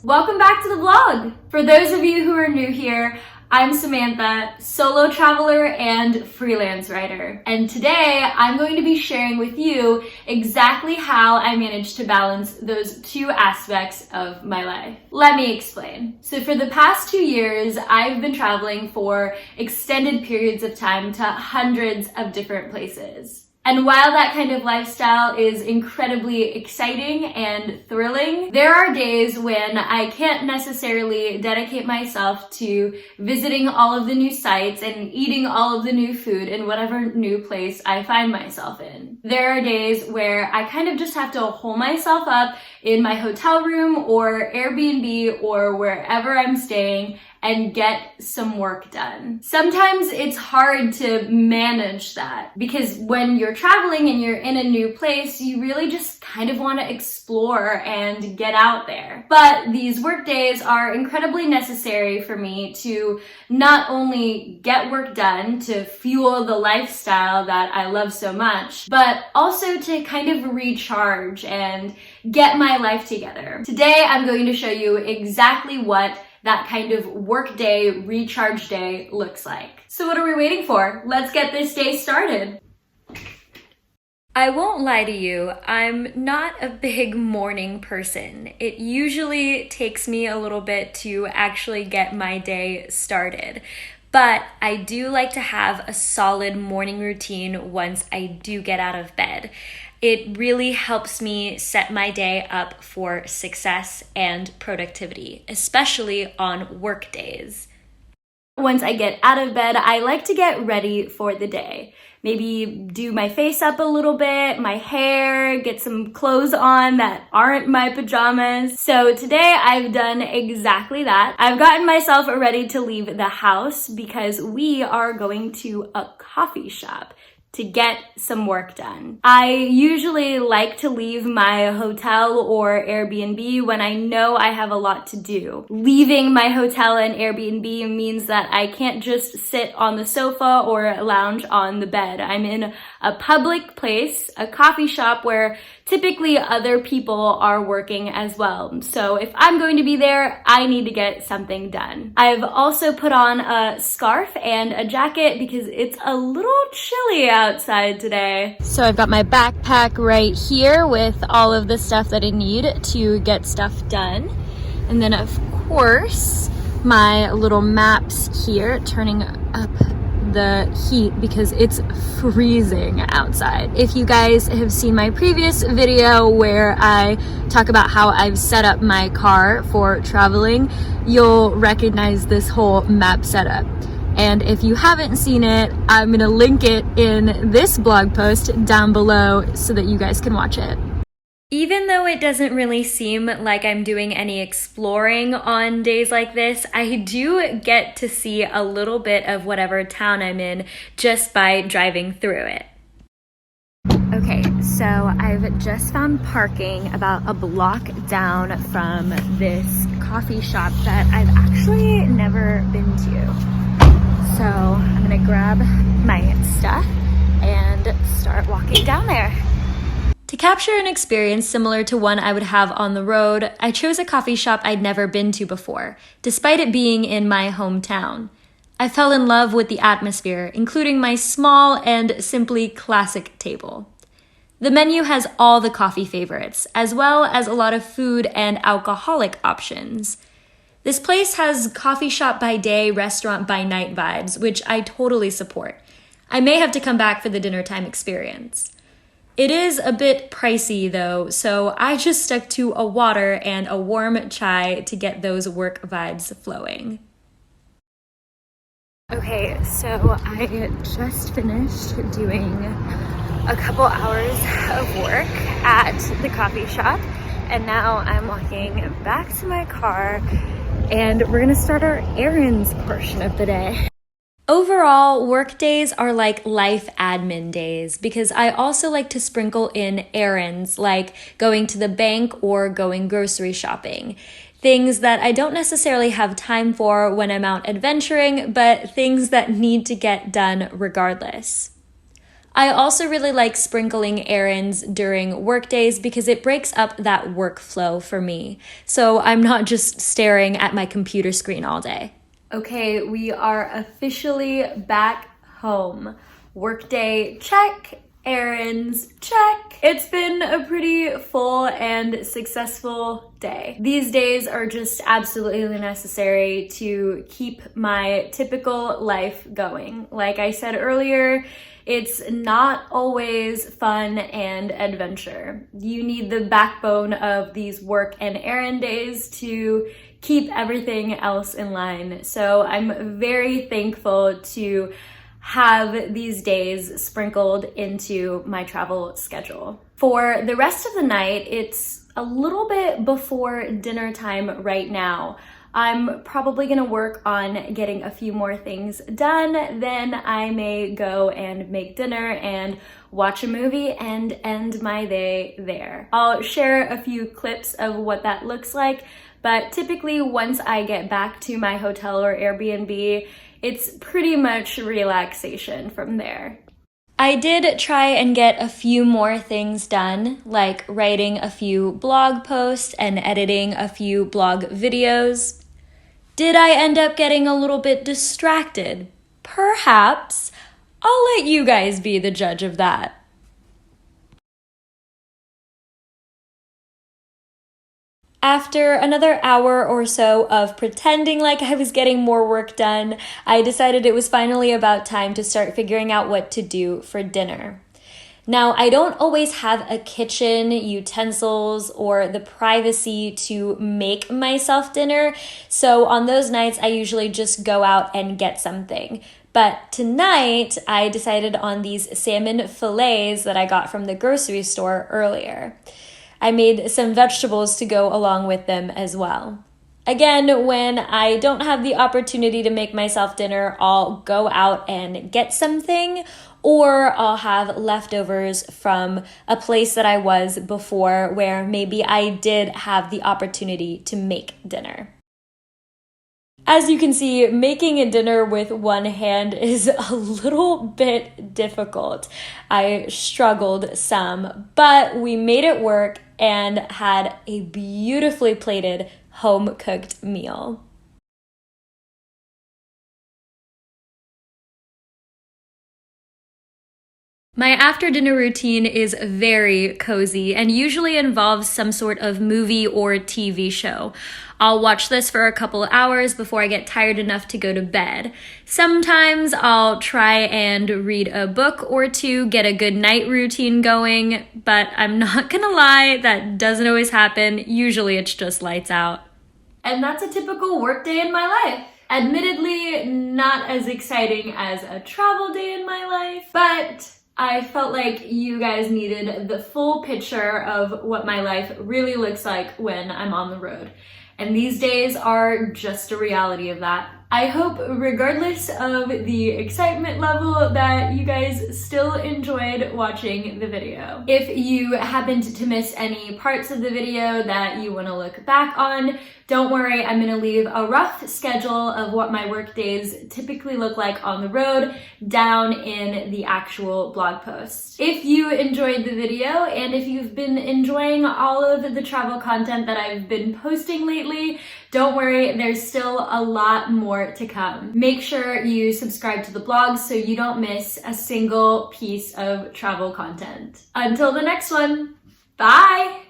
Welcome back to the vlog! For those of you who are new here, I'm Samantha, solo traveler and freelance writer. And today I'm going to be sharing with you exactly how I managed to balance those two aspects of my life. Let me explain. So for the past 2 years, I've been traveling for extended periods of time to hundreds of different places. And while that kind of lifestyle is incredibly exciting and thrilling, there are days when I can't necessarily dedicate myself to visiting all of the new sites and eating all of the new food in whatever new place I find myself in. There are days where I kind of just have to hole myself up in my hotel room or Airbnb or wherever I'm staying and get some work done. Sometimes it's hard to manage that because when you're traveling and you're in a new place, you really just kind of want to explore and get out there. But these work days are incredibly necessary for me to not only get work done to fuel the lifestyle that I love so much, but also to kind of recharge and get my life together. Today, I'm going to show you exactly what that kind of work day, recharge day looks like. So what are we waiting for? Let's get this day started. I won't lie to you, I'm not a big morning person. It usually takes me a little bit to actually get my day started. But I do like to have a solid morning routine once I do get out of bed. It really helps me set my day up for success and productivity, especially on work days. Once I get out of bed, I like to get ready for the day. Maybe do my face up a little bit, my hair, get some clothes on that aren't my pajamas. So today I've done exactly that. I've gotten myself ready to leave the house because we are going to a coffee shop to get some work done. I usually like to leave my hotel or Airbnb when I know I have a lot to do. Leaving my hotel and Airbnb means that I can't just sit on the sofa or lounge on the bed. I'm in a public place, a coffee shop where typically other people are working as well. So if I'm going to be there, I need to get something done. I've also put on a scarf and a jacket because it's a little chilly outside today. So I've got my backpack right here with all of the stuff that I need to get stuff done. And then of course, my little maps here, turning up the heat because it's freezing outside. If you guys have seen my previous video where I talk about how I've set up my car for traveling, you'll recognize this whole map setup. And if you haven't seen it, I'm gonna link it in this blog post down below so that you guys can watch it. Even though it doesn't really seem like I'm doing any exploring on days like this, I do get to see a little bit of whatever town I'm in just by driving through it. Okay, so I've just found parking about a block down from this coffee shop that I've actually never been to. So I'm gonna grab my stuff and start walking down there. To capture an experience similar to one I would have on the road, I chose a coffee shop I'd never been to before, despite it being in my hometown. I fell in love with the atmosphere, including my small and simply classic table. The menu has all the coffee favorites, as well as a lot of food and alcoholic options. This place has coffee shop by day, restaurant by night vibes, which I totally support. I may have to come back for the dinner time experience. It is a bit pricey though, so I just stuck to a water and a warm chai to get those work vibes flowing. Okay, so I just finished doing a couple hours of work at the coffee shop, and now I'm walking back to my car and we're gonna start our errands portion of the day. Overall, work days are like life admin days because I also like to sprinkle in errands like going to the bank or going grocery shopping. Things that I don't necessarily have time for when I'm out adventuring, but things that need to get done regardless. I also really like sprinkling errands during work days because it breaks up that workflow for me. So I'm not just staring at my computer screen all day. Okay, we are officially back home. Workday, check. Errands, check. It's been a pretty full and successful day. These days are just absolutely necessary to keep my typical life going. Like I said earlier, it's not always fun and adventure. You need the backbone of these work and errand days to keep everything else in line. So I'm very thankful to have these days sprinkled into my travel schedule. For the rest of the night, it's a little bit before dinner time right now. I'm probably gonna work on getting a few more things done, then I may go and make dinner and watch a movie and end my day there. I'll share a few clips of what that looks like, but typically once I get back to my hotel or Airbnb, it's pretty much relaxation from there. I did try and get a few more things done, like writing a few blog posts and editing a few blog videos. Did I end up getting a little bit distracted? Perhaps. I'll let you guys be the judge of that. After another hour or so of pretending like I was getting more work done, I decided it was finally about time to start figuring out what to do for dinner. Now, I don't always have a kitchen, utensils, or the privacy to make myself dinner, so on those nights I usually just go out and get something. But tonight, I decided on these salmon fillets that I got from the grocery store earlier. I made some vegetables to go along with them as well. Again, when I don't have the opportunity to make myself dinner, I'll go out and get something, or I'll have leftovers from a place that I was before where maybe I did have the opportunity to make dinner. As you can see, making a dinner with one hand is a little bit difficult. I struggled some, but we made it work and had a beautifully plated home-cooked meal. My after-dinner routine is very cozy and usually involves some sort of movie or TV show. I'll watch this for a couple hours before I get tired enough to go to bed. Sometimes I'll try and read a book or two, get a good night routine going, but I'm not gonna lie, that doesn't always happen. Usually it's just lights out. And that's a typical work day in my life. Admittedly, not as exciting as a travel day in my life, but I felt like you guys needed the full picture of what my life really looks like when I'm on the road. And these days are just a reality of that. I hope, regardless of the excitement level, that you guys still enjoyed watching the video. If you happened to miss any parts of the video that you want to look back on, don't worry, I'm going to leave a rough schedule of what my work days typically look like on the road down in the actual blog post. If you enjoyed the video and if you've been enjoying all of the travel content that I've been posting lately, don't worry, there's still a lot more to come. Make sure you subscribe to the blog so you don't miss a single piece of travel content. Until the next one, bye!